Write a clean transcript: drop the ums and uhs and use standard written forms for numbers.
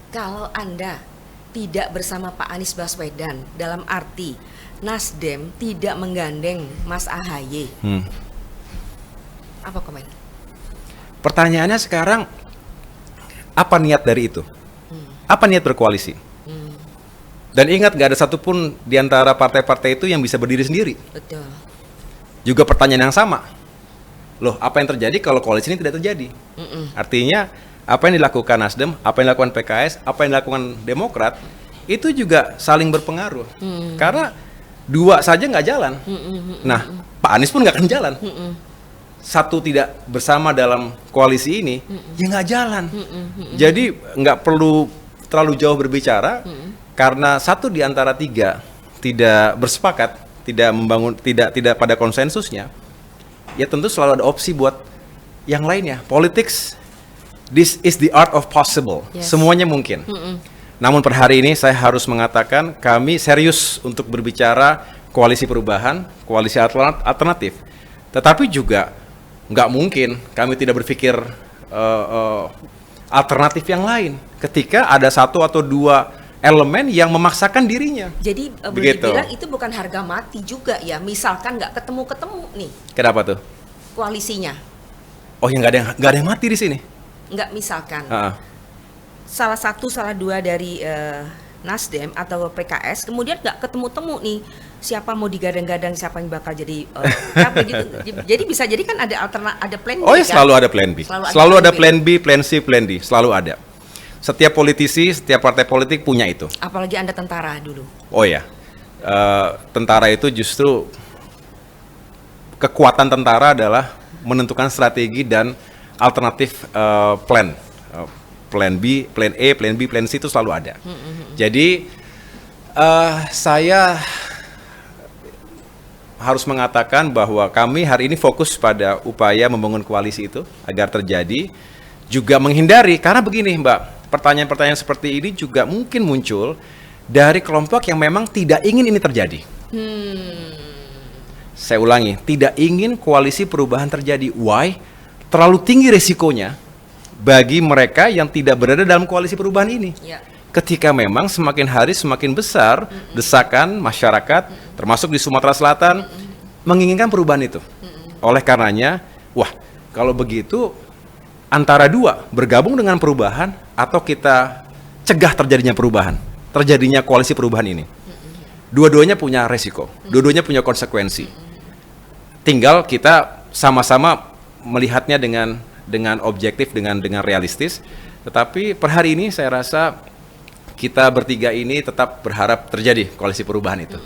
Kalau Anda tidak bersama Pak Anies Baswedan, dalam arti Nasdem tidak menggandeng Mas AHY, apa komen? Pertanyaannya sekarang, apa niat dari itu? Apa niat berkoalisi? Dan ingat, nggak ada satupun di antara partai-partai itu yang bisa berdiri sendiri. Betul. Juga pertanyaan yang sama. Loh, apa yang terjadi kalau koalisi ini tidak terjadi? Artinya, apa yang dilakukan Nasdem, apa yang dilakukan PKS, apa yang dilakukan Demokrat, itu juga saling berpengaruh. Karena dua saja nggak jalan. Nah, Pak Anies pun nggak akan jalan. Satu tidak bersama dalam koalisi ini, ya nggak jalan. Jadi nggak perlu terlalu jauh berbicara, karena satu di antara tiga tidak bersepakat, tidak membangun, tidak pada konsensusnya, ya tentu selalu ada opsi buat yang lainnya. Politics, this is the art of possible. Yes. Semuanya mungkin. Namun per hari ini saya harus mengatakan kami serius untuk berbicara koalisi perubahan, koalisi alternatif. Tetapi juga nggak mungkin kami tidak berpikir alternatif yang lain ketika ada satu atau dua elemen yang memaksakan dirinya. Jadi boleh dibilang itu bukan harga mati juga ya. Misalkan nggak ketemu nih Kenapa tuh? koalisinya, Oh, ya nggak ada yang mati di sini. nggak misalkan salah satu salah dua dari Nasdem atau PKS kemudian nggak ketemu-temu nih siapa mau digadang-gadang, siapa yang bakal jadi apa gitu. Jadi bisa jadi kan ada ada plan B. Oh ya, kan? selalu ada plan B. Selalu ada plan B, plan C, plan D. Selalu ada. Setiap politisi, setiap partai politik punya itu. Apalagi Anda tentara dulu. Oh ya, tentara itu justru kekuatan tentara adalah menentukan strategi dan alternatif plan. Plan B, plan A, plan B, plan C itu selalu ada. Jadi saya harus mengatakan bahwa kami hari ini fokus pada upaya membangun koalisi itu agar terjadi, juga menghindari, karena begini Mbak, pertanyaan-pertanyaan seperti ini juga mungkin muncul dari kelompok yang memang tidak ingin ini terjadi. Saya ulangi, tidak ingin koalisi perubahan terjadi. Why? Terlalu tinggi resikonya bagi mereka yang tidak berada dalam koalisi perubahan ini. Ya. Ketika memang semakin hari semakin besar desakan masyarakat, termasuk di Sumatera Selatan, menginginkan perubahan itu. Oleh karenanya, wah, kalau begitu antara dua, bergabung dengan perubahan atau kita cegah terjadinya perubahan, terjadinya koalisi perubahan ini. Dua-duanya punya resiko, dua-duanya punya konsekuensi. Tinggal kita sama-sama melihatnya dengan objektif, dengan realistis. Tetapi per hari ini saya rasa kita bertiga ini tetap berharap terjadi koalisi perubahan itu.